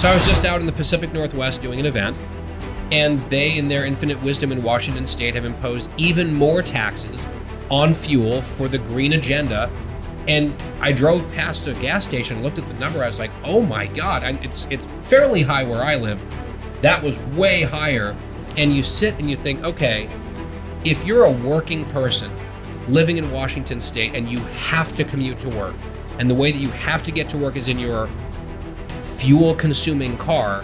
So I was just out in the Pacific Northwest doing an event, and they, in their infinite wisdom in Washington state, have imposed even more taxes on fuel for the green agenda. And I drove past a gas station, looked at the number, I was like, oh my God, it's fairly high where I live. That was way higher. And you sit and you think, okay, if you're a working person living in Washington state and you have to commute to work, and the way that you have to get to work is in your fuel-consuming car,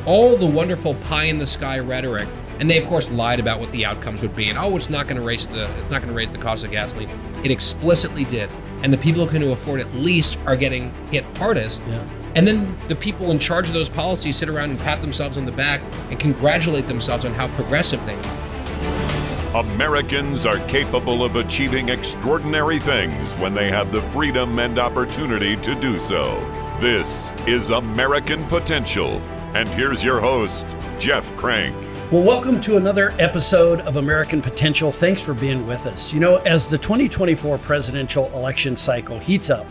all the wonderful pie-in-the-sky rhetoric, and they of course lied about what the outcomes would be, and it's not going to raise the cost of gasoline. It explicitly did, and the people who can afford it least are getting hit hardest. Yeah. And then the people in charge of those policies sit around and pat themselves on the back and congratulate themselves on how progressive they are. Americans are capable of achieving extraordinary things when they have the freedom and opportunity to do so. This is American Potential. And here's your host, Jeff Crank. Well, welcome to another episode of American Potential. Thanks for being with us. You know, as the 2024 presidential election cycle heats up,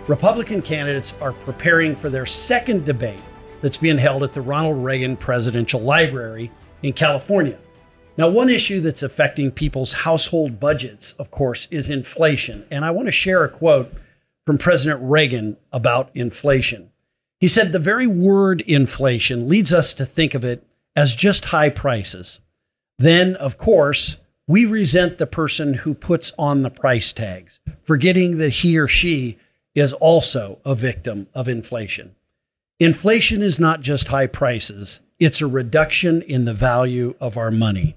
Republican candidates are preparing for their second debate that's being held at the Ronald Reagan Presidential Library in California. Now, one issue that's affecting people's household budgets, of course, is inflation. And I want to share a quote from President Reagan about inflation. He said, "The very word inflation leads us to think of it as just high prices. Then, of course, we resent the person who puts on the price tags, forgetting that he or she is also a victim of inflation. Inflation is not just high prices, it's a reduction in the value of our money."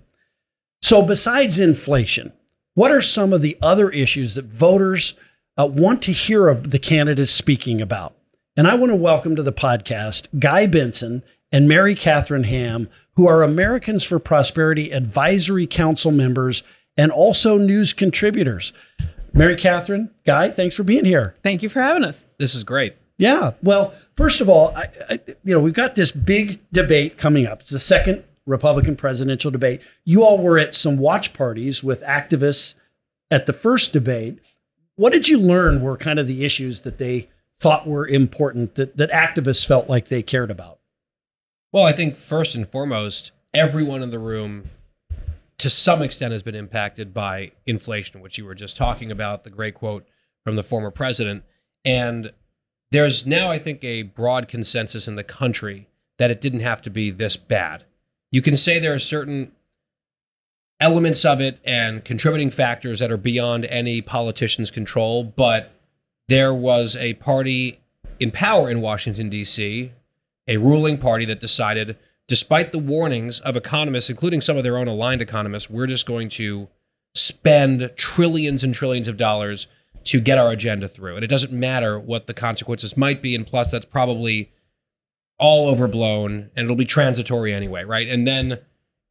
So besides inflation, what are some of the other issues that voters want to hear of the candidates speaking about? And I want to welcome to the podcast Guy Benson and Mary Katharine Ham, who are Americans for Prosperity Advisory Council members and also news contributors. Mary Katharine, Guy, thanks for being here. Thank you for having us. This is great. Yeah. Well, first of all, we've got this big debate coming up. It's the second Republican presidential debate. You all were at some watch parties with activists at the first debate. What did you learn were kind of the issues that they thought were important, that activists felt like they cared about? Well, I think first and foremost, everyone in the room to some extent has been impacted by inflation, which you were just talking about, the great quote from the former president. And there's now, I think, a broad consensus in the country that it didn't have to be this bad. You can say there are certain elements of it and contributing factors that are beyond any politician's control, but there was a party in power in Washington, D.C., a ruling party that decided, despite the warnings of economists, including some of their own aligned economists, we're just going to spend trillions and trillions of dollars to get our agenda through. And it doesn't matter what the consequences might be. And plus, that's probably all overblown and it'll be transitory anyway, right? And then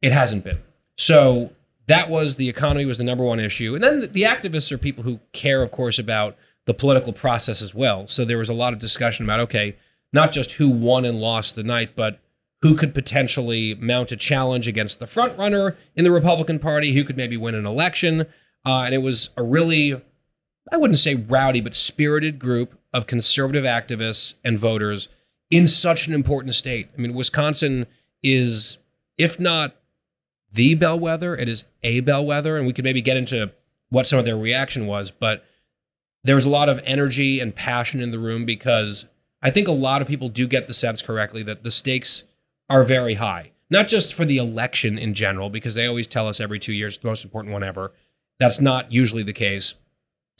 it hasn't been. So that was, the economy was the number one issue. And then the activists are people who care, of course, about the political process as well. So there was a lot of discussion about, okay, not just who won and lost the night, but who could potentially mount a challenge against the front runner in the Republican Party, who could maybe win an election. And it was a really, I wouldn't say rowdy, but spirited group of conservative activists and voters in such an important state. I mean, Wisconsin is, if not the bellwether, it is a bellwether. And we could maybe get into what some of their reaction was, but there was a lot of energy and passion in the room because I think a lot of people do get the sense correctly that the stakes are very high, not just for the election in general, because they always tell us every 2 years, the most important one ever. That's not usually the case.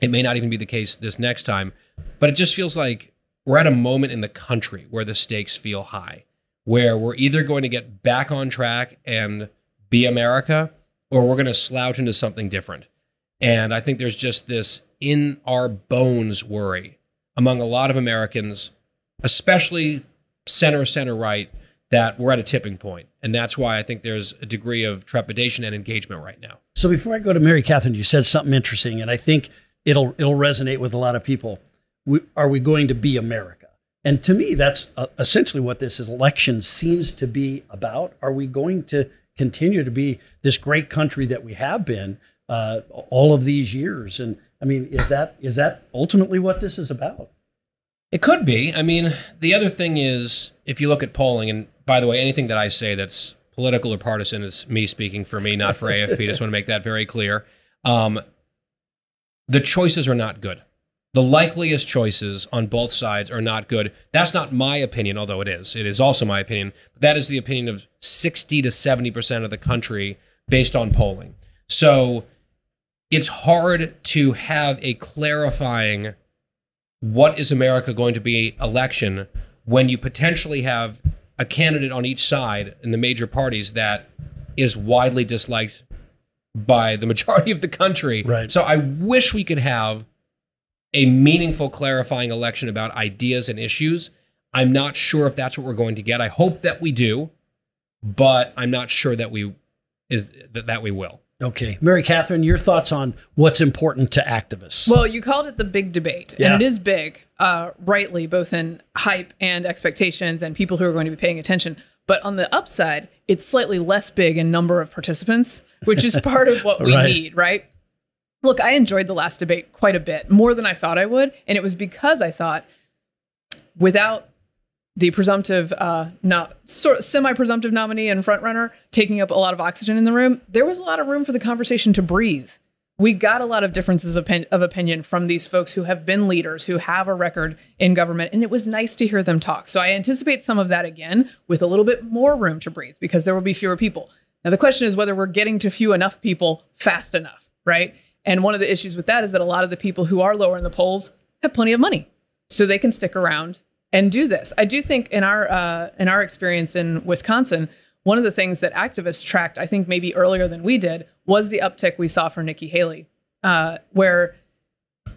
It may not even be the case this next time, but it just feels like we're at a moment in the country where the stakes feel high, where we're either going to get back on track and be America, or we're going to slouch into something different. And I think there's just this in our bones worry among a lot of Americans, especially center right, that we're at a tipping point. And that's why I think there's a degree of trepidation and engagement right now. So before I go to Mary Katharine, you said something interesting, and I think it'll resonate with a lot of people. Are we going to be America? And to me, that's essentially what this election seems to be about. Are we going to continue to be this great country that we have been all of these years? And I mean, is that ultimately what this is about? It could be. I mean, the other thing is, if you look at polling, and by the way, anything that I say that's political or partisan is me speaking for me, not for AFP. Just want to make that very clear. The choices are not good. The likeliest choices on both sides are not good. That's not my opinion, although it is. It is also my opinion. But that is the opinion of 60 to 70% of the country based on polling. So it's hard to have a clarifying what is America going to be election when you potentially have a candidate on each side in the major parties that is widely disliked by the majority of the country. Right. So I wish we could have a meaningful, clarifying election about ideas and issues. I'm not sure if that's what we're going to get. I hope that we do, but I'm not sure that we will. Okay. Mary Katharine, your thoughts on what's important to activists? Well, you called it the big debate, Yeah. and it is big, rightly, both in hype and expectations and people who are going to be paying attention. But on the upside, it's slightly less big in number of participants, which is part of what we Right. need, right? Look, I enjoyed the last debate quite a bit, more than I thought I would. And it was because I thought without the presumptive, semi-presumptive nominee and frontrunner taking up a lot of oxygen in the room, there was a lot of room for the conversation to breathe. We got a lot of differences of opinion from these folks who have been leaders, who have a record in government, and it was nice to hear them talk. So I anticipate some of that again with a little bit more room to breathe because there will be fewer people. Now, the question is whether we're getting to few enough people fast enough, right? And one of the issues with that is that a lot of the people who are lower in the polls have plenty of money, so they can stick around and do this. I do think in our experience in Wisconsin, one of the things that activists tracked, I think maybe earlier than we did, was the uptick we saw for Nikki Haley, where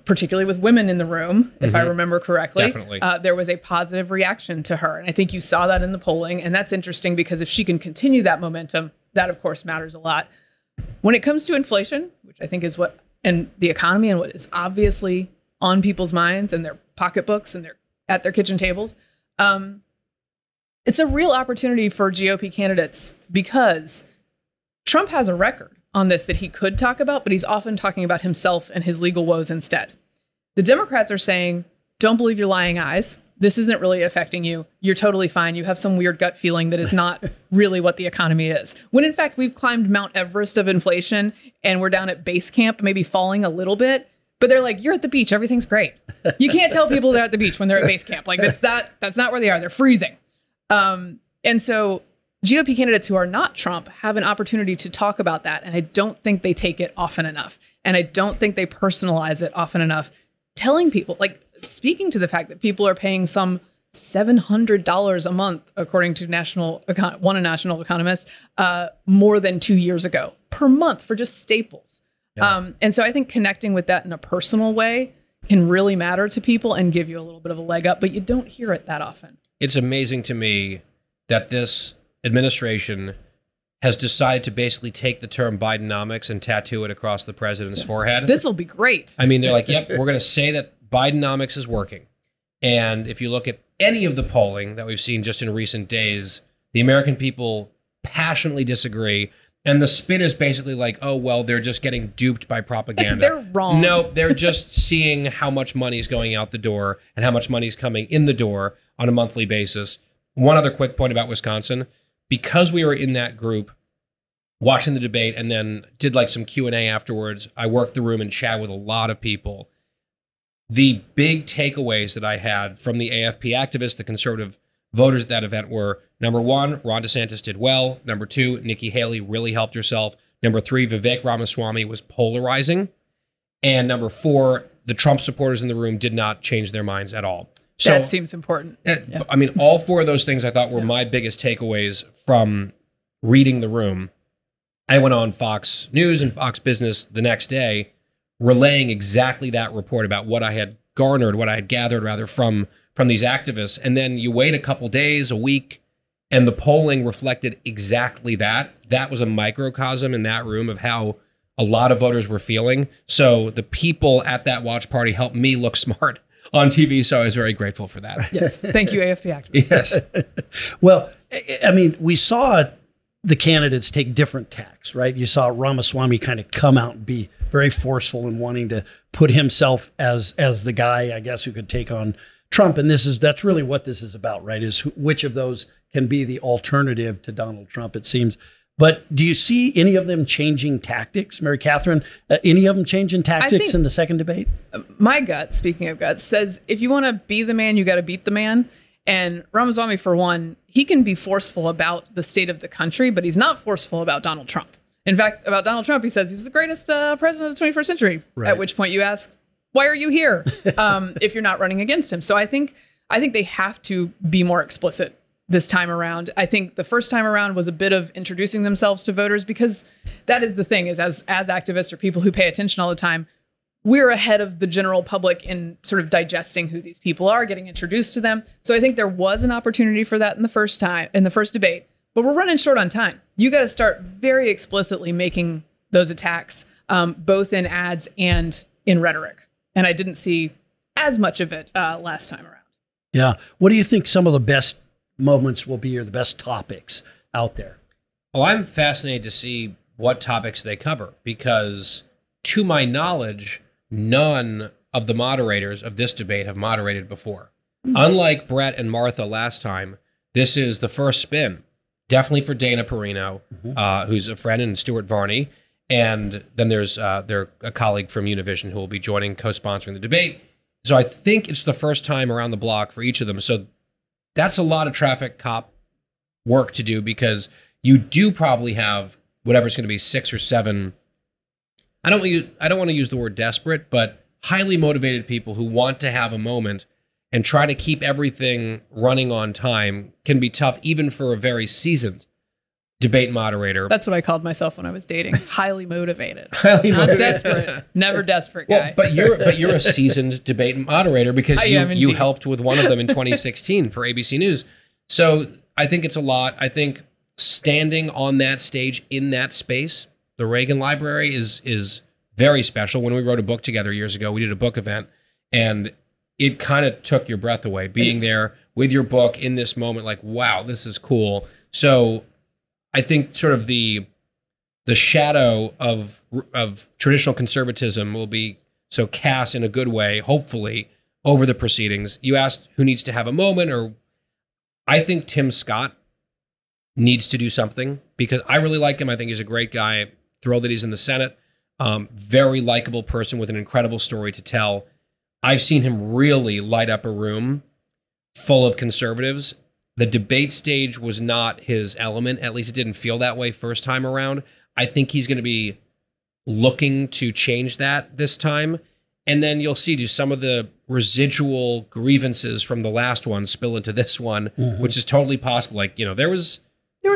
particularly with women in the room, if I remember correctly, Definitely. There was a positive reaction to her. And I think you saw that in the polling. And that's interesting because if she can continue that momentum, that of course matters a lot. When it comes to inflation, which I think is what, and the economy and what is obviously on people's minds and their pocketbooks and at their kitchen tables, it's a real opportunity for GOP candidates because Trump has a record on this that he could talk about, but he's often talking about himself and his legal woes instead. The Democrats are saying, don't believe your lying eyes. This isn't really affecting you. You're totally fine. You have some weird gut feeling that is not really what the economy is. When in fact, we've climbed Mount Everest of inflation and we're down at base camp, maybe falling a little bit. But they're like, you're at the beach. Everything's great. You can't tell people they're at the beach when they're at base camp. Like that's not where they are. They're freezing. And so GOP candidates who are not Trump have an opportunity to talk about that. And I don't think they take it often enough. And I don't think they personalize it often enough. Telling people, like speaking to the fact that people are paying some $700 a month, according to one national economist, more than 2 years ago per month for just staples. Yeah. And so I think connecting with that in a personal way can really matter to people and give you a little bit of a leg up, but you don't hear it that often. It's amazing to me that this administration has decided to basically take the term Bidenomics and tattoo it across the president's forehead. This will be great. I mean, they're like, yep, we're going to say that Bidenomics is working. And if you look at any of the polling that we've seen just in recent days, the American people passionately disagree. And the spin is basically like, oh, well, they're just getting duped by propaganda. They're wrong. No, they're just seeing how much money is going out the door and how much money is coming in the door on a monthly basis. One other quick point about Wisconsin, because we were in that group watching the debate and then did like some Q&A afterwards, I worked the room and chatted with a lot of people. The big takeaways that I had from the AFP activists, the conservative voters at that event were, number one, Ron DeSantis did well. Number two, Nikki Haley really helped herself. Number three, Vivek Ramaswamy was polarizing. And number four, the Trump supporters in the room did not change their minds at all. So, that seems important. Yeah. I mean, all four of those things I thought were my biggest takeaways from reading the room. I went on Fox News and Fox Business the next day, relaying exactly that report about what I had gathered rather from these activists. And then you wait a couple days, a week, and the polling reflected exactly that. That was a microcosm in that room of how a lot of voters were feeling. So the people at that watch party helped me look smart on TV. So I was very grateful for that. Yes. Thank you, AFP activists. Yes. Well, I mean, we saw the candidates take different tacks, right? You saw Ramaswamy kind of come out and be very forceful in wanting to put himself as the guy, I guess, who could take on Trump, and that's really what this is about, right? Is which of those can be the alternative to Donald Trump, it seems. But do you see any of them changing tactics, Mary Katharine? Any of them changing tactics in the second debate? My gut, speaking of guts, says if you want to be the man, you got to beat the man. And Ramaswamy, for one, he can be forceful about the state of the country, but he's not forceful about Donald Trump. In fact, about Donald Trump, he says he's the greatest president of the 21st century. Right. At which point you ask, why are you here if you're not running against him? So I think they have to be more explicit this time around. I think the first time around was a bit of introducing themselves to voters, because that is the thing, is as activists or people who pay attention all the time, we're ahead of the general public in sort of digesting who these people are, getting introduced to them. So I think there was an opportunity for that in the first debate, but we're running short on time. You got to start very explicitly making those attacks, both in ads and in rhetoric. And I didn't see as much of it last time around. Yeah. What do you think some of the best moments will be, or the best topics out there? Oh, I'm fascinated to see what topics they cover, because to my knowledge, none of the moderators of this debate have moderated before. Mm-hmm. Unlike Brett and Martha last time, this is the first spin, definitely for Dana Perino, who's a friend, and Stuart Varney. And then there's a colleague from Univision who will be joining, co-sponsoring the debate. So I think it's the first time around the block for each of them. So that's a lot of traffic cop work to do, because you do probably have whatever it's going to be, 6 or 7. I don't want to use the word desperate, but highly motivated people who want to have a moment and try to keep everything running on time can be tough, even for a very seasoned debate moderator. That's what I called myself when I was dating. Highly motivated. Not desperate. Never desperate guy. Well, but you're a seasoned debate moderator, because you helped with one of them in 2016 for ABC News. So I think it's a lot. I think standing on that stage in that space, the Reagan Library, is very special. When we wrote a book together years ago, we did a book event, and it kind of took your breath away being there with your book in this moment, like, wow, this is cool. So I think sort of the shadow of traditional conservatism will be so cast in a good way, hopefully, over the proceedings. You asked who needs to have a moment, or I think Tim Scott needs to do something, because I really like him. I think he's a great guy. Thrilled that he's in the Senate. Very likable person with an incredible story to tell. I've seen him really light up a room full of conservatives. The debate stage was not his element. At least it didn't feel that way first time around. I think he's going to be looking to change that this time. And then you'll see, do some of the residual grievances from the last one spill into this one, which is totally possible. Like, there was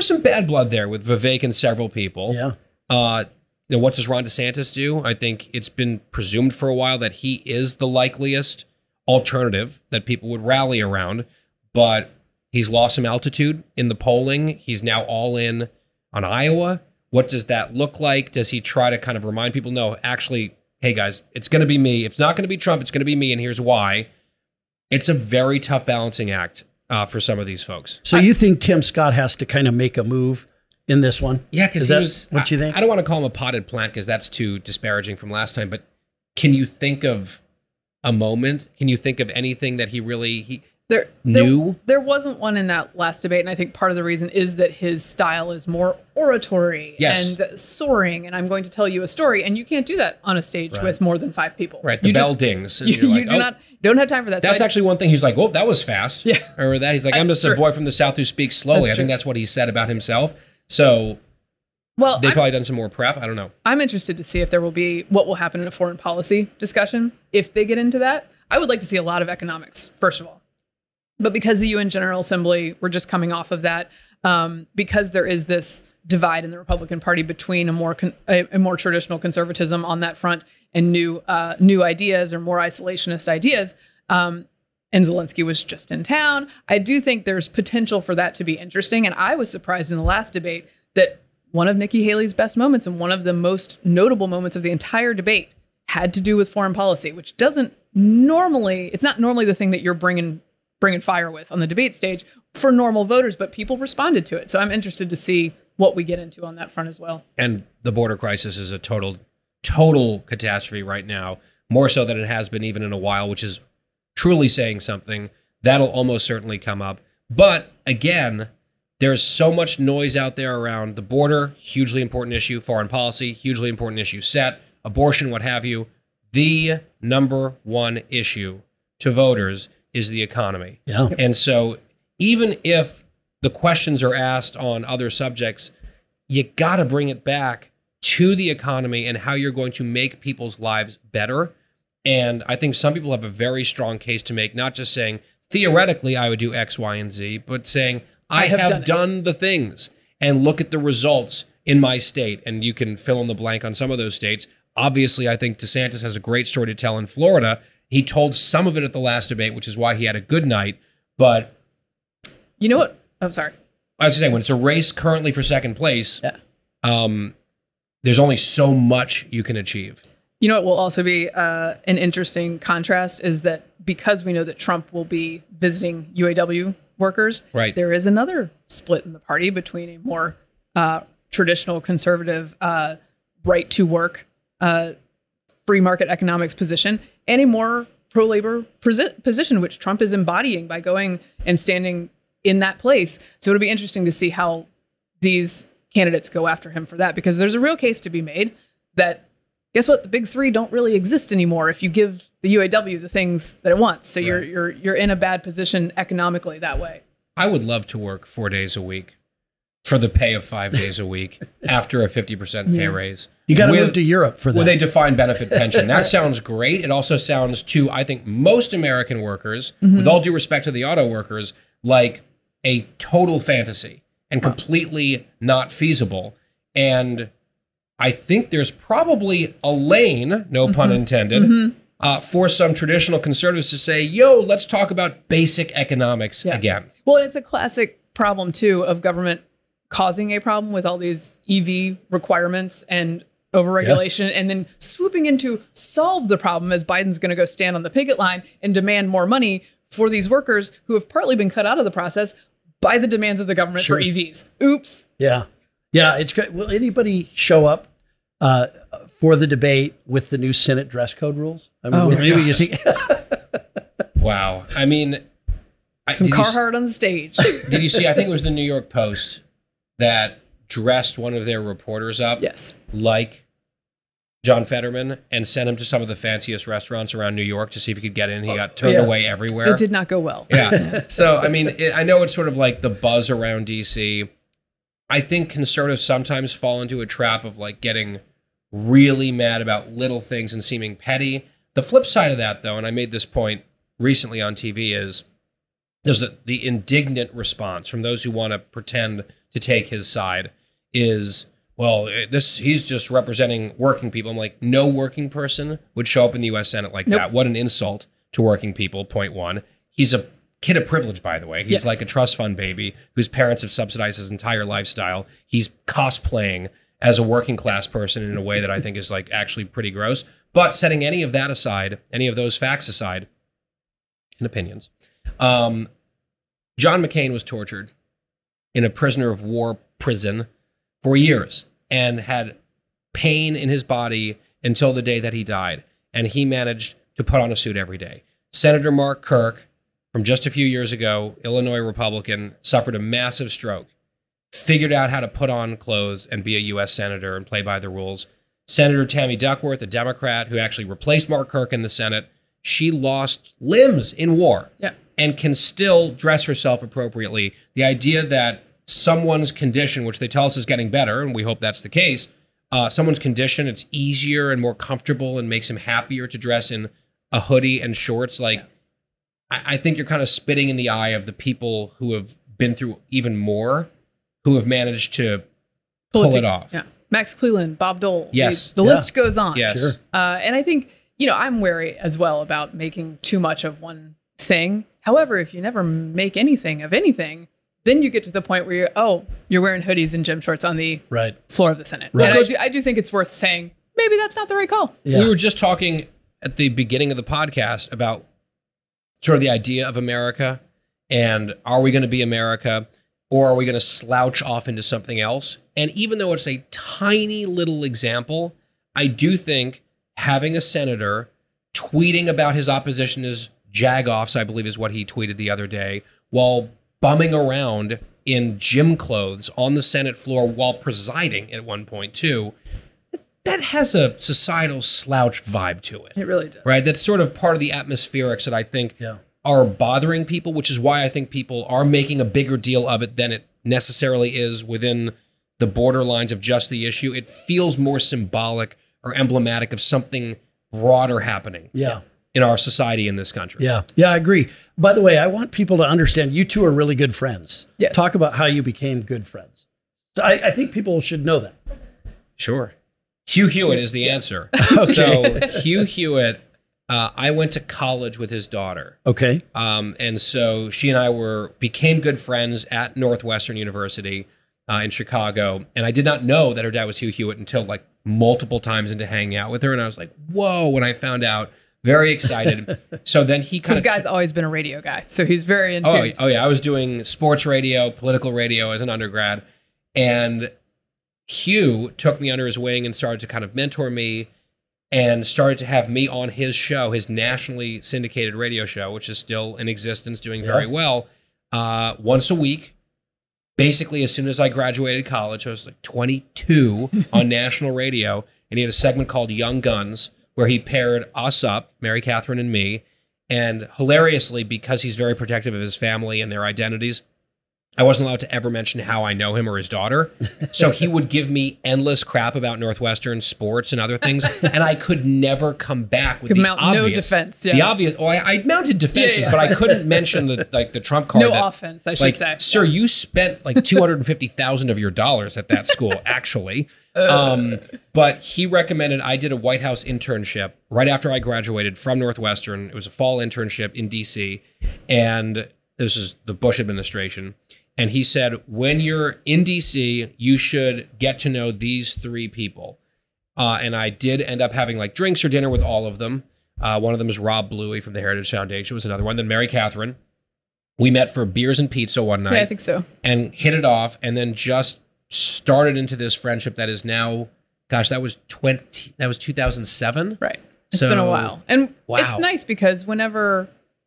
some bad blood there with Vivek and several people. Yeah. What does Ron DeSantis do? I think it's been presumed for a while that he is the likeliest alternative that people would rally around, but he's lost some altitude in the polling. He's now all in on Iowa. What does that look like? Does he try to kind of remind people, no, actually, hey guys, it's going to be me. It's not going to be Trump. It's going to be me. And here's why. It's a very tough balancing act for some of these folks. So you think Tim Scott has to kind of make a move in this one? Yeah, because he was, what you think? I don't want to call him a potted plant, because that's too disparaging from last time, but can you think of a moment? Can you think of anything that he really knew? There wasn't one in that last debate, and I think part of the reason is that his style is more oratory and soaring, and I'm going to tell you a story, and you can't do that on a stage with more than 5 people. Right, the bell dings. And you don't have time for that. That's actually one thing. He's like, whoa, that was fast. Yeah. Or that he's like, I'm just a boy from the South who speaks slowly. I think that's what he said about himself. So they've probably done some more prep. I don't know. I'm interested to see if there will be, what will happen in a foreign policy discussion if they get into that. I would like to see a lot of economics, first of all. But because the UN General Assembly, we're just coming off of that, because there is this divide in the Republican Party between a more traditional conservatism on that front and new ideas, or more isolationist ideas. And Zelensky was just in town. I do think there's potential for that to be interesting. And I was surprised in the last debate that one of Nikki Haley's best moments and one of the most notable moments of the entire debate had to do with foreign policy, which it's not normally the thing that you're bringing fire with on the debate stage for normal voters, but people responded to it. So I'm interested to see what we get into on that front as well. And the border crisis is a total catastrophe right now, more so than it has been even in a while, which is truly saying something, that'll almost certainly come up. But again, there's so much noise out there around the border, hugely important issue, foreign policy, hugely important issue, set, abortion, what have you. The number one issue to voters is the economy. Yeah. And so even if the questions are asked on other subjects, you got to bring it back to the economy and how you're going to make people's lives better. And I think some people have a very strong case to make, not just saying, theoretically, I would do X, Y, and Z, but saying, I have done the things, and look at the results in my state. And you can fill in the blank on some of those states. Obviously, I think DeSantis has a great story to tell in Florida. He told some of it at the last debate, which is why he had a good night. But you know what? I'm sorry. I was saying, when it's a race currently for second place, there's only so much you can achieve. You know what will also be an interesting contrast is that because we know that Trump will be visiting UAW workers, right, there is another split in the party between a more traditional conservative right to work, free market economics position and a more pro-labor position, which Trump is embodying by going and standing in that place. So it'll be interesting to see how these candidates go after him for that, because there's a real case to be made that, guess what? The big three don't really exist anymore if you give the UAW the things that it wants. So right. you're in a bad position economically that way. I would love to work 4 days a week for the pay of 5 days a week after a 50% pay raise. You got to move to Europe for that. With a defined benefit pension. That sounds great. It also sounds to, I think, most American workers, with all due respect to the auto workers, like a total fantasy and completely not feasible. And I think there's probably a lane, no pun intended, for some traditional conservatives to say, yo, let's talk about basic economics again. Well, it's a classic problem, too, of government causing a problem with all these EV requirements and overregulation, and then swooping in to solve the problem as Biden's going to go stand on the picket line and demand more money for these workers who have partly been cut out of the process by the demands of the government for EVs. Oops. Yeah. Yeah, it's great. Will anybody show up for the debate with the new Senate dress code rules? I mean, maybe you think. Wow. I mean, some Carhartt on the stage. Did you see? I think it was the New York Post that dressed one of their reporters up like John Fetterman and sent him to some of the fanciest restaurants around New York to see if he could get in. He got turned away everywhere. It did not go well. Yeah. So, I mean, I know it's sort of like the buzz around D.C. I think conservatives sometimes fall into a trap of like getting really mad about little things and seeming petty. The flip side of that, though, and I made this point recently on TV, is there's the indignant response from those who want to pretend to take his side is, well, he's just representing working people. I'm like, no working person would show up in the U.S. Senate like that. What an insult to working people, point one. He's a kid of privilege, by the way. He's like a trust fund baby whose parents have subsidized his entire lifestyle. He's cosplaying as a working class person in a way that I think is like actually pretty gross. But setting any of that aside, any of those facts aside, and opinions, John McCain was tortured in a prisoner of war prison for years and had pain in his body until the day that he died. And he managed to put on a suit every day. Senator Mark Kirk, from just a few years ago, Illinois Republican, suffered a massive stroke, figured out how to put on clothes and be a U.S. senator and play by the rules. Senator Tammy Duckworth, a Democrat who actually replaced Mark Kirk in the Senate, she lost limbs in war and can still dress herself appropriately. The idea that someone's condition, which they tell us is getting better, and we hope that's the case, someone's condition, it's easier and more comfortable and makes him happier to dress in a hoodie and shorts. Like, I think you're kind of spitting in the eye of the people who have been through even more, who have managed to pull it off. Yeah. Max Cleland, Bob Dole. Yes. The list goes on. Yes. Sure. And I think, I'm wary as well about making too much of one thing. However, if you never make anything of anything, then you get to the point where you're wearing hoodies and gym shorts on the floor of the Senate. Right. And I do think it's worth saying, maybe that's not the right call. Yeah. We were just talking at the beginning of the podcast about sort of the idea of America and are we going to be America or are we going to slouch off into something else? And even though it's a tiny little example, I do think having a senator tweeting about his opposition is jag-offs, I believe is what he tweeted the other day, while bumming around in gym clothes on the Senate floor while presiding at one point too. That has a societal slouch vibe to it. It really does. Right? That's sort of part of the atmospherics that I think are bothering people, which is why I think people are making a bigger deal of it than it necessarily is within the borderlines of just the issue. It feels more symbolic or emblematic of something broader happening in our society in this country. Yeah, I agree. By the way, I want people to understand you two are really good friends. Yes. Talk about how you became good friends. So I think people should know that. Sure. Hugh Hewitt is the answer. Okay. So Hugh Hewitt, I went to college with his daughter. Okay. And so she and I became good friends at Northwestern University in Chicago. And I did not know that her dad was Hugh Hewitt until like multiple times into hanging out with her. And I was like, whoa, when I found out. Very excited. So then he kind of... This guy's always been a radio guy, so he's very in tune. Oh, yeah. I was doing sports radio, political radio as an undergrad. And Hugh took me under his wing and started to kind of mentor me and started to have me on his show, his nationally syndicated radio show, which is still in existence, doing very well, once a week. Basically, as soon as I graduated college, I was like 22 on national radio, and he had a segment called Young Guns, where he paired us up, Mary Katharine and me, and hilariously, because he's very protective of his family and their identities, I wasn't allowed to ever mention how I know him or his daughter. So he would give me endless crap about Northwestern sports and other things, and I could never come back with the obvious. No defense. Yeah. The obvious. Oh, I mounted defenses, but I couldn't mention the trump card. No offense, I should say. Sir, you spent like $250,000 of your dollars at that school, actually. But he recommended I did a White House internship right after I graduated from Northwestern. It was a fall internship in D.C., and this is the Bush administration. And he said, when you're in D.C., you should get to know these three people. And I did end up having like drinks or dinner with all of them. One of them is Rob Bluey from the Heritage Foundation, was another one. Then Mary Katharine. We met for beers and pizza one night. Yeah, I think so. And hit it off, and then just started into this friendship that is now, gosh, that was 2007. Right. It's been a while. And it's nice because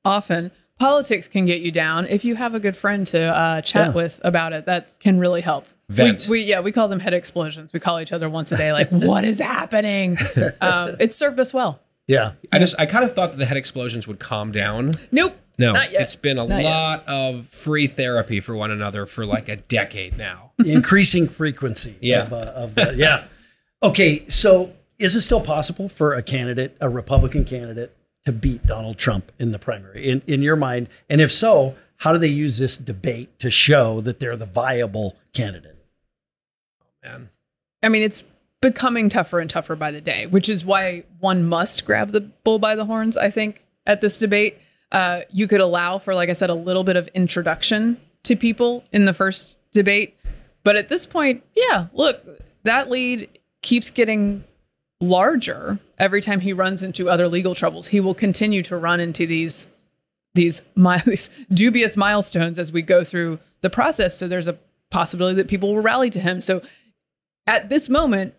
often politics can get you down. If you have a good friend to chat with about it, that can really help. Vent. We call them head explosions. We call each other once a day, like, what is happening? It's served us well. Yeah. I kind of thought that the head explosions would calm down. Nope. No, not yet. It's been a lot of free therapy for one another for like a decade now. The increasing frequency. Yeah. Okay, so is it still possible for a Republican candidate, to beat Donald Trump in the primary, in your mind? And if so, how do they use this debate to show that they're the viable candidate? Oh, man. I mean, it's becoming tougher and tougher by the day, which is why one must grab the bull by the horns, I think, at this debate. You could allow for, like I said, a little bit of introduction to people in the first debate. But at this point, look, that lead keeps getting larger every time he runs into other legal troubles. He will continue to run into these dubious milestones as we go through the process. So there's a possibility that people will rally to him. So at this moment,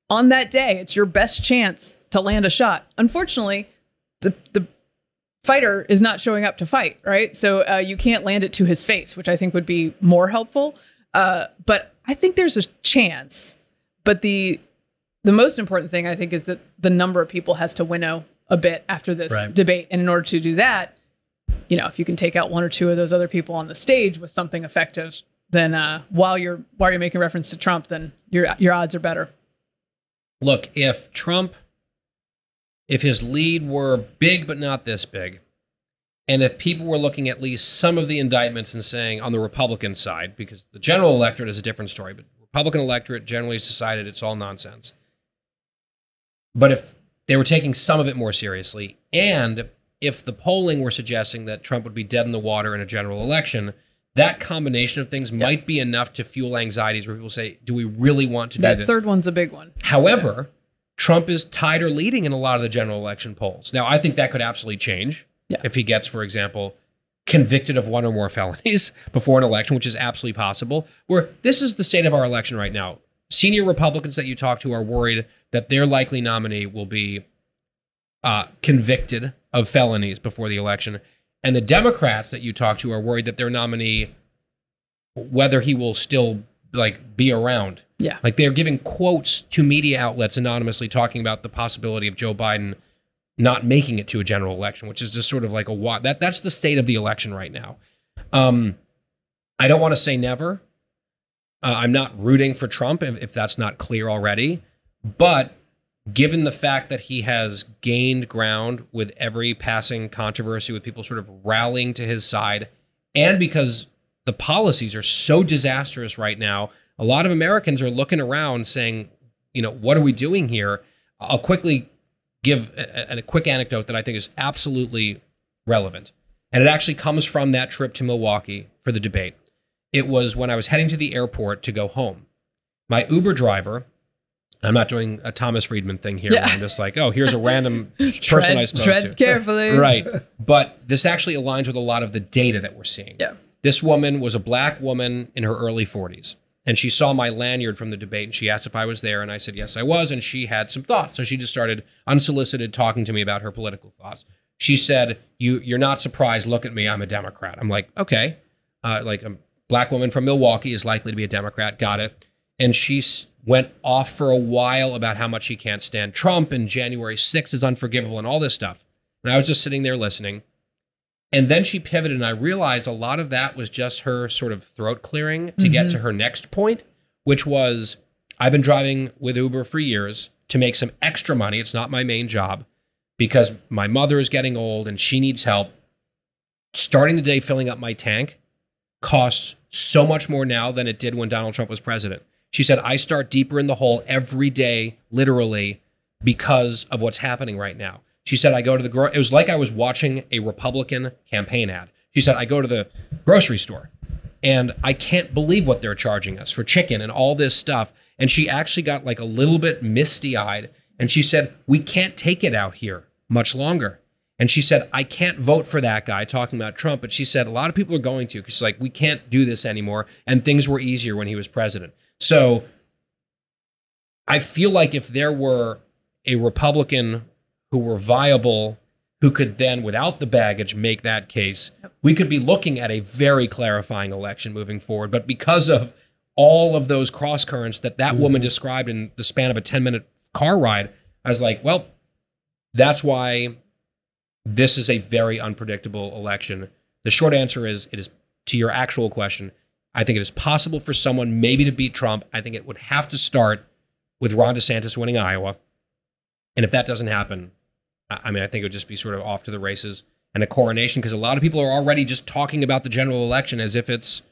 on that day, it's your best chance to land a shot. Unfortunately, the fighter is not showing up to fight, right? So you can't land it to his face, which I think would be more helpful. But I think there's a chance. But the most important thing, I think, is that the number of people has to winnow a bit after this debate. And in order to do that, if you can take out one or two of those other people on the stage with something effective, then while you're making reference to Trump, then your odds are better. Look, if his lead were big but not this big, and if people were looking at least some of the indictments and saying on the Republican side, because the general electorate is a different story, but Republican electorate generally has decided it's all nonsense. But if they were taking some of it more seriously, and if the polling were suggesting that Trump would be dead in the water in a general election, that combination of things might be enough to fuel anxieties where people say, do we really want to do this? That third one's a big one. However, Trump is tied or leading in a lot of the general election polls. Now, I think that could absolutely change if he gets, for example, convicted of one or more felonies before an election, which is absolutely possible. Where this is the state of our election right now. Senior Republicans that you talk to are worried that their likely nominee will be convicted of felonies before the election. And the Democrats that you talk to are worried that their nominee, whether he will still like be around. Yeah. Like they're giving quotes to media outlets anonymously talking about the possibility of Joe Biden not making it to a general election, which is just sort of like that's the state of the election right now. I don't want to say never. I'm not rooting for Trump if that's not clear already. But given the fact that he has gained ground with every passing controversy, with people sort of rallying to his side, and because the policies are so disastrous right now, a lot of Americans are looking around saying, you know, what are we doing here? I'll quickly give a quick anecdote that I think is absolutely relevant. And it actually comes from that trip to Milwaukee for the debate. It was when I was heading to the airport to go home. My Uber driver, I'm not doing a Thomas Friedman thing here. Yeah. Where I'm just like, oh, here's a random person I spoke to. Tread carefully. Right. But this actually aligns with a lot of the data that we're seeing. Yeah. This woman was a black woman in her early 40s. And she saw my lanyard from the debate and she asked if I was there. And I said, yes, I was. And she had some thoughts. So she just started unsolicited talking to me about her political thoughts. She said, you're not surprised. Look at me. I'm a Democrat. I'm like, okay. Like a black woman from Milwaukee is likely to be a Democrat. Got it. And she went off for a while about how much she can't stand Trump and January 6th is unforgivable and all this stuff. And I was just sitting there listening. And then she pivoted, and I realized a lot of that was just her sort of throat clearing to get to her next point, which was, I've been driving with Uber for years to make some extra money. It's not my main job because my mother is getting old and she needs help. Starting the day filling up my tank costs so much more now than it did when Donald Trump was president. She said, I start deeper in the hole every day, literally, because of what's happening right now. She said, I go to it was like I was watching a Republican campaign ad. She said, I go to the grocery store and I can't believe what they're charging us for chicken and all this stuff. And she actually got like a little bit misty eyed. And she said, we can't take it out here much longer. And she said, I can't vote for that guy, talking about Trump. But she said, a lot of people are going to, because she's like, we can't do this anymore. And things were easier when he was president. So I feel like if there were a Republican who were viable, who could then, without the baggage, make that case, we could be looking at a very clarifying election moving forward. But because of all of those cross currents that woman described in the span of a 10-minute car ride, I was like, well, that's why this is a very unpredictable election. The short answer is, it is, to your actual question, I think it is possible for someone maybe to beat Trump. I think it would have to start with Ron DeSantis winning Iowa. And if that doesn't happen, I mean, I think it would just be sort of off to the races and a coronation, because a lot of people are already just talking about the general election as if it's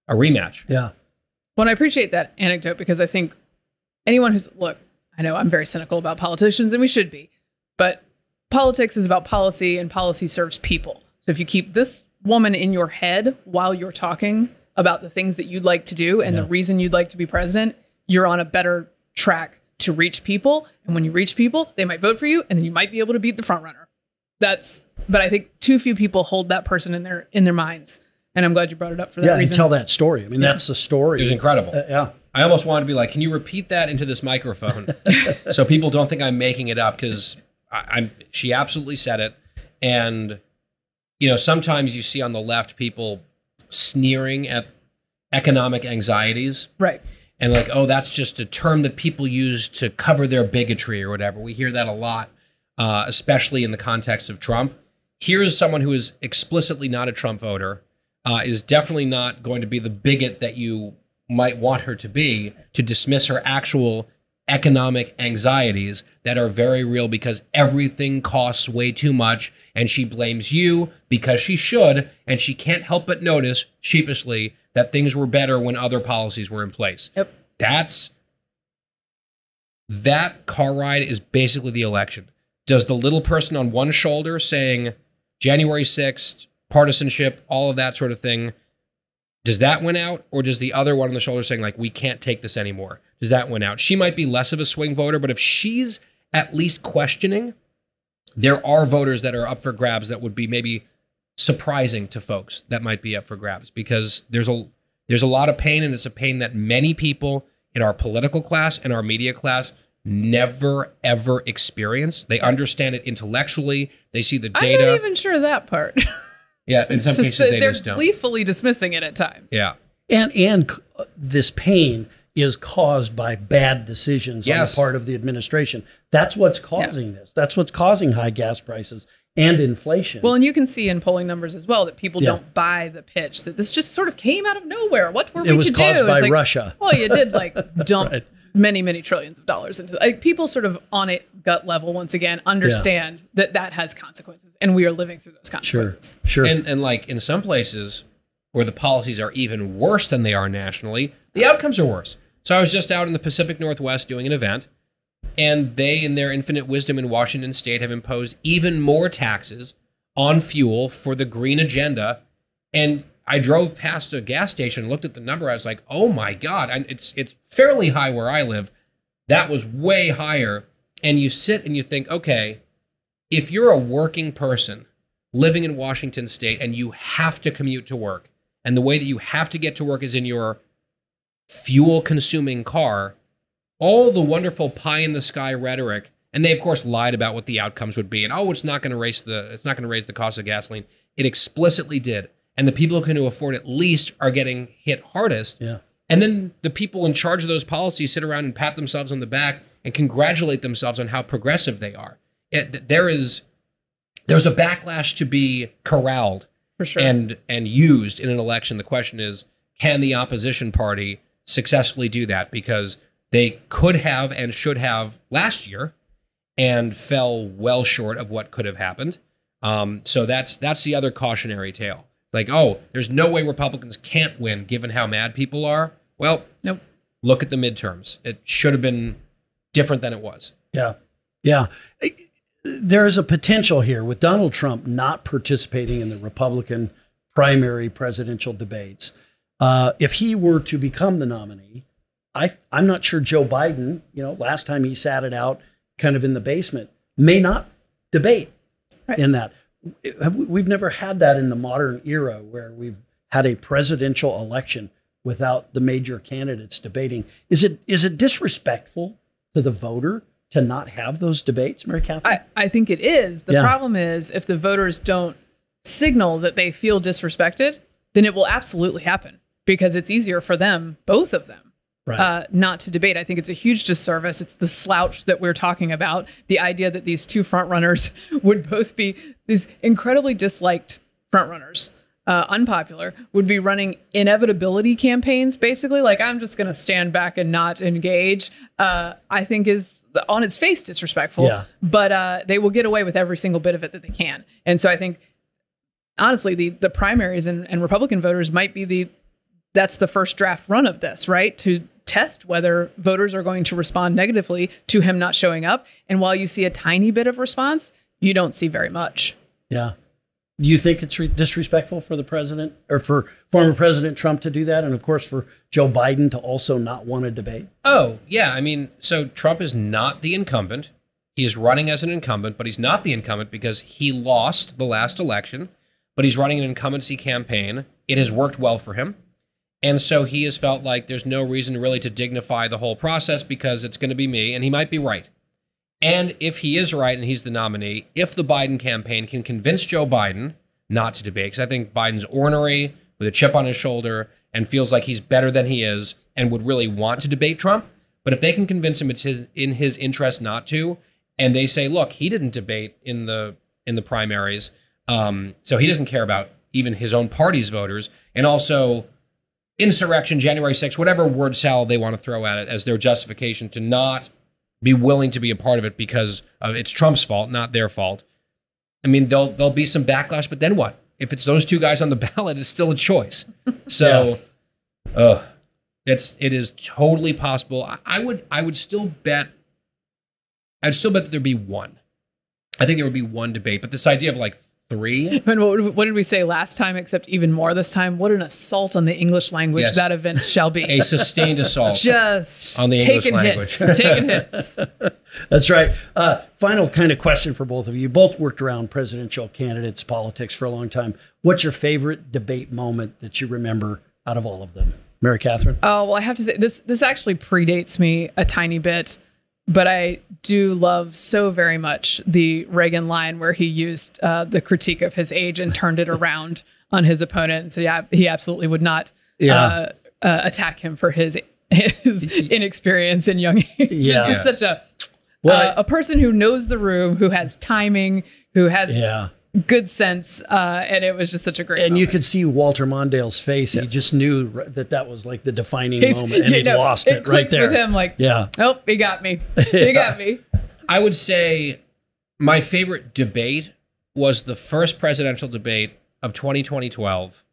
a rematch. Yeah. Well, and I appreciate that anecdote, because I think anyone who's, look, I know I'm very cynical about politicians, and we should be, but politics is about policy, and policy serves people. So if you keep this woman in your head while you're talking about the things that you'd like to do and the reason you'd like to be president, you're on a better track to reach people. And when you reach people, they might vote for you, and then you might be able to beat the front runner. But I think too few people hold that person in their minds. And I'm glad you brought it up for that reason. Yeah, and tell that story. I mean, that's the story. It was incredible. Yeah. I almost wanted to be like, can you repeat that into this microphone so people don't think I'm making it up? Because she absolutely said it. And, you know, sometimes you see on the left people sneering at economic anxieties. Right. And like, oh, that's just a term that people use to cover their bigotry or whatever. We hear that a lot, especially in the context of Trump. Here's someone who is explicitly not a Trump voter, is definitely not going to be the bigot that you might want her to be, to dismiss her actual economic anxieties that are very real, because everything costs way too much, and she blames you because she should, and she can't help but notice sheepishly that things were better when other policies were in place. Yep. That car ride is basically the election. Does the little person on one shoulder saying January 6th, partisanship, all of that sort of thing, does that win out? Or does the other one on the shoulder saying, like, we can't take this anymore, does that win out? She might be less of a swing voter, but if she's at least questioning, there are voters that are up for grabs that would be maybe surprising to folks that might be up for grabs, because there's a lot of pain, and it's a pain that many people in our political class and our media class never, ever experienced. They understand it intellectually. They see the data. I'm not even sure that part. Yeah, in some cases they just don't. They're gleefully dismissing it at times. Yeah. And this pain is caused by bad decisions on the Yes. part of the administration. That's what's causing this. That's what's causing high gas prices and inflation. Well, and you can see in polling numbers as well that people Yeah. don't buy the pitch that this just sort of came out of nowhere. What were we it was to do? caused by It's like, Russia. well, you did like dump Right. many, many trillions of dollars into like people sort of on a gut level once again understand that that has consequences, and we are living through those consequences. Sure. And like in some places where the policies are even worse than they are nationally, the outcomes are worse. So I was just out in the Pacific Northwest doing an event, and they, in their infinite wisdom in Washington State, have imposed even more taxes on fuel for the green agenda. And I drove past a gas station, looked at the number. I was like, oh my God. And it's fairly high where I live. That was way higher. And you sit and you think, okay, if you're a working person living in Washington State and you have to commute to work, and the way that you have to get to work is in your fuel consuming car, all the wonderful pie in the sky rhetoric, and they of course lied about what the outcomes would be, and it's not going to raise the cost of gasoline. It explicitly did. And the people who can afford it least are getting hit hardest. Yeah. And then the people in charge of those policies sit around and pat themselves on the back and congratulate themselves on how progressive they are. There's a backlash to be corralled For sure. and used in an election. The question is, can the opposition party successfully do that? Because they could have and should have last year and fell well short of what could have happened. So that's the other cautionary tale. Like, oh, there's no way Republicans can't win given how mad people are. Well, Nope. Look at the midterms. It should have been different than it was. Yeah. Yeah. There is a potential here with Donald Trump not participating in the Republican primary presidential debates. If he were to become the nominee, I'm not sure Joe Biden, last time he sat it out kind of in the basement, may not debate in that. We've never had that in the modern era where we've had a presidential election without the major candidates debating. Is it disrespectful to the voter to not have those debates, Mary Katharine? I think it is. The Yeah. problem is if the voters don't signal that they feel disrespected, then it will absolutely happen because it's easier for them, both of them, Right. not to debate. I think it's a huge disservice. It's the slouch that we're talking about. The idea that these two front runners would both be these incredibly disliked front runners, unpopular, would be running inevitability campaigns, basically. Like, I'm just going to stand back and not engage, I think is on its face disrespectful. Yeah. But they will get away with every single bit of it that they can. And so I think, honestly, the primaries and Republican voters might be that's the first draft run of this, right? To test whether voters are going to respond negatively to him not showing up. And while you see a tiny bit of response, you don't see very much. Yeah. Do you think it's disrespectful for the president or for former President Trump to do that? And of course, for Joe Biden to also not want to debate? Oh, yeah. I mean, so Trump is not the incumbent. He is running as an incumbent, but he's not the incumbent because he lost the last election, but he's running an incumbency campaign. It has worked well for him. And so he has felt like there's no reason really to dignify the whole process because it's going to be me, and he might be right. And if he is right and he's the nominee, if the Biden campaign can convince Joe Biden not to debate, because I think Biden's ornery with a chip on his shoulder and feels like he's better than he is and would really want to debate Trump. But if they can convince him it's in his interest not to, and they say, look, he didn't debate in the primaries, so he doesn't care about even his own party's voters, and also insurrection, January 6th, whatever word salad they want to throw at it as their justification to not be willing to be a part of it because it's Trump's fault, not their fault. I mean, there'll be some backlash, but then what? If it's those two guys on the ballot, it's still a choice. So, it is totally possible. I would still bet. I'd still bet that there'd be one. I think there would be one debate, but this idea of like three. And what did we say last time, except even more this time? What an assault on the English language that event shall be. A sustained assault. Just on the English language. Taking hits. That's right. Final kind of question for both of you. You both worked around presidential candidates' politics for a long time. What's your favorite debate moment that you remember out of all of them? Mary Katharine? Oh, well, I have to say, this actually predates me a tiny bit. But I do love so very much the Reagan line where he used the critique of his age and turned it around on his opponent and said, yeah, he absolutely would not attack him for his inexperience in young age. Yeah. It's just such a person who knows the room, who has timing, who has good sense. And it was just such a great moment. You could see Walter Mondale's face. Yes. He just knew that was like the defining moment, and he lost it right there. With him, like, oh, he got me. He got me. I would say my favorite debate was the first presidential debate of 2012,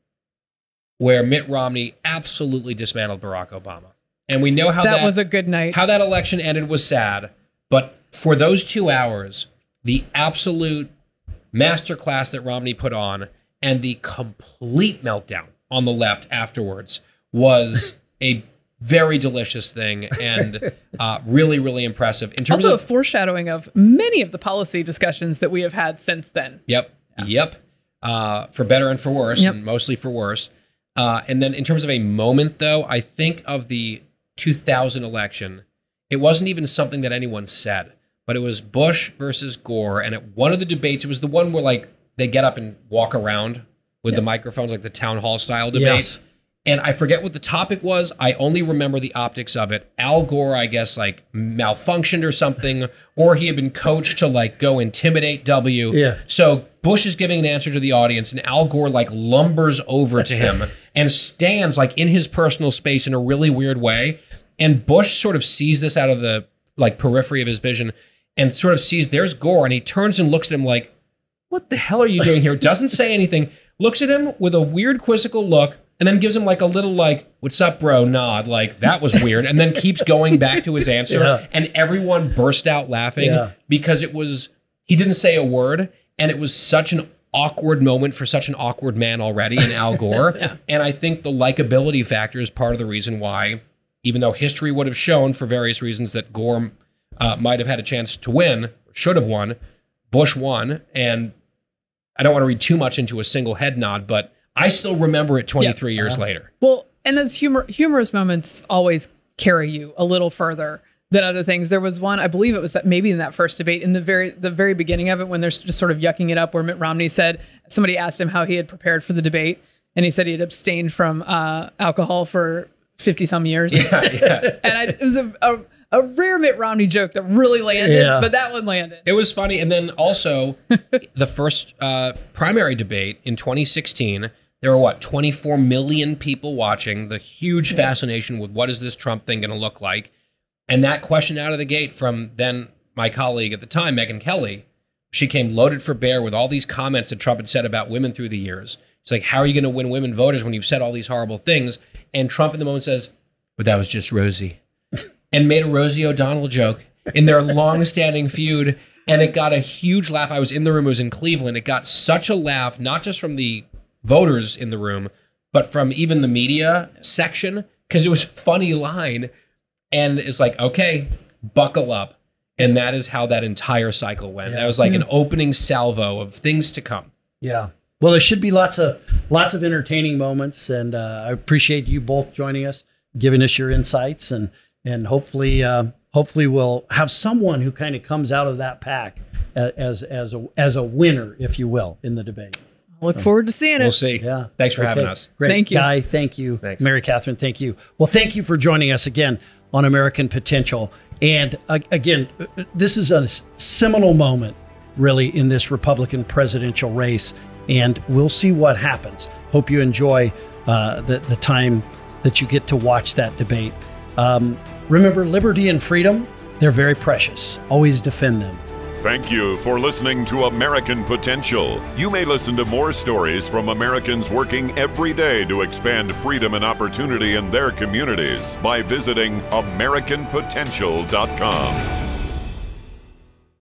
where Mitt Romney absolutely dismantled Barack Obama. And we know how that was a good night. How that election ended was sad. But for those 2 hours, the absolute masterclass that Romney put on and the complete meltdown on the left afterwards was a very delicious thing and really, really impressive. In terms also of a foreshadowing of many of the policy discussions that we have had since then. Yep. For better and for worse, and mostly for worse. And then in terms of a moment, though, I think of the 2000 election, it wasn't even something that anyone said, but it was Bush versus Gore. And at one of the debates, it was the one where like they get up and walk around with the microphones, like the town hall style debate. Yes. And I forget what the topic was. I only remember the optics of it. Al Gore, I guess, like malfunctioned or something, or he had been coached to like go intimidate W. Yeah. So Bush is giving an answer to the audience, and Al Gore like lumbers over to him and stands like in his personal space in a really weird way. And Bush sort of sees this out of the like periphery of his vision and sort of sees there's Gore, and he turns and looks at him like, what the hell are you doing here? Doesn't say anything, looks at him with a weird quizzical look, and then gives him like a little like, what's up, bro, nod, like that was weird, and then keeps going back to his answer, and everyone burst out laughing because he didn't say a word, and it was such an awkward moment for such an awkward man already in Al Gore. And I think the likability factor is part of the reason why, even though history would have shown for various reasons that Gore might have had a chance to win, should have won, Bush won. And I don't want to read too much into a single head nod, but I still remember it 23 years later. Well, and those humorous moments always carry you a little further than other things. There was one, I believe it was that maybe in that first debate, in the very beginning of it, when they're just sort of yucking it up, where Mitt Romney said, somebody asked him how he had prepared for the debate, and he said he had abstained from alcohol for 50 some years. And it was a rare Mitt Romney joke that really landed, but that one landed. It was funny. And then also the first primary debate in 2016, there were 24 million people watching, the huge fascination with what is this Trump thing going to look like? And that question out of the gate from then my colleague at the time, Megyn Kelly, she came loaded for bear with all these comments that Trump had said about women through the years. It's like, how are you going to win women voters when you've said all these horrible things? And Trump in the moment says, but that was just Rosie. And made a Rosie O'Donnell joke in their long-standing feud. And it got a huge laugh. I was in the room. It was in Cleveland. It got such a laugh, not just from the voters in the room, but from even the media section, because it was a funny line. And it's like, okay, buckle up. And that is how that entire cycle went. That was like an opening salvo of things to come. Yeah. Well, there should be lots of entertaining moments, and I appreciate you both joining us, giving us your insights, and hopefully we'll have someone who kind of comes out of that pack as a winner, if you will, in the debate. Look forward to seeing it. We'll see. Yeah. Thanks for having us. Great. Thank you. Guy, thank you. Thanks. Mary Katharine, thank you. Well, thank you for joining us again on American Potential. And again, this is a seminal moment, really, in this Republican presidential race. And we'll see what happens. Hope you enjoy the time that you get to watch that debate. Remember, liberty and freedom, they're very precious. Always defend them. Thank you for listening to American Potential. You may listen to more stories from Americans working every day to expand freedom and opportunity in their communities by visiting AmericanPotential.com.